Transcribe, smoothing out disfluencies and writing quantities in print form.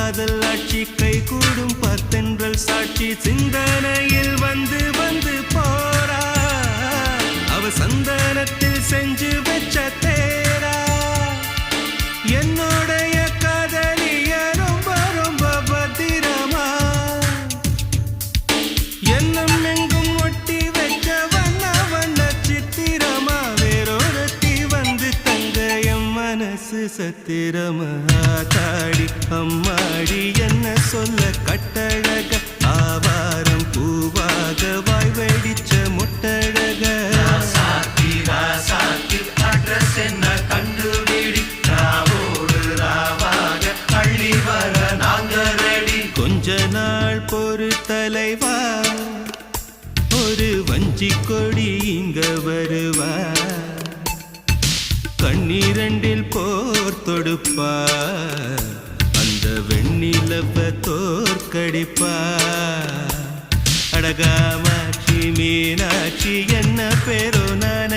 காதல் ஆட்சி கை கூடும் பத்தென்றல் சாட்சி சிந்தனையில் வந்து வந்து போரா அவ சந்தனத்தில் செஞ்சு வச்ச தேரா என்னோடைய காதலிய ரொம்ப ரொம்ப பத்திரமா என்னும் எங்கும் ஒட்டி வச்ச வண்ண வண்ண சித்திரமா வேறொருத்தி வந்து தங்க என் மனசு சத்திரமா தாடி அம்மாடி என்ன சொல்ல கட்டழக ஆவாரம் பூவாக வாய் வெடிச்ச முட்டழக அட்ரஸ் என்ன கண்டுபிடி ராவோடு ராவாக அள்ளி வர நாங்க ரெடி கொஞ்ச நாள் பொறு தலைவா ஒரு வஞ்சி கொடி இங்க வருவா கண்ணீரண்டில் போர் தொடுப்பா அந்த வெண்ணிலவ தோற்கடிப்பா அடகாமாட்சி மீனாட்சி என்ன பேரோ நான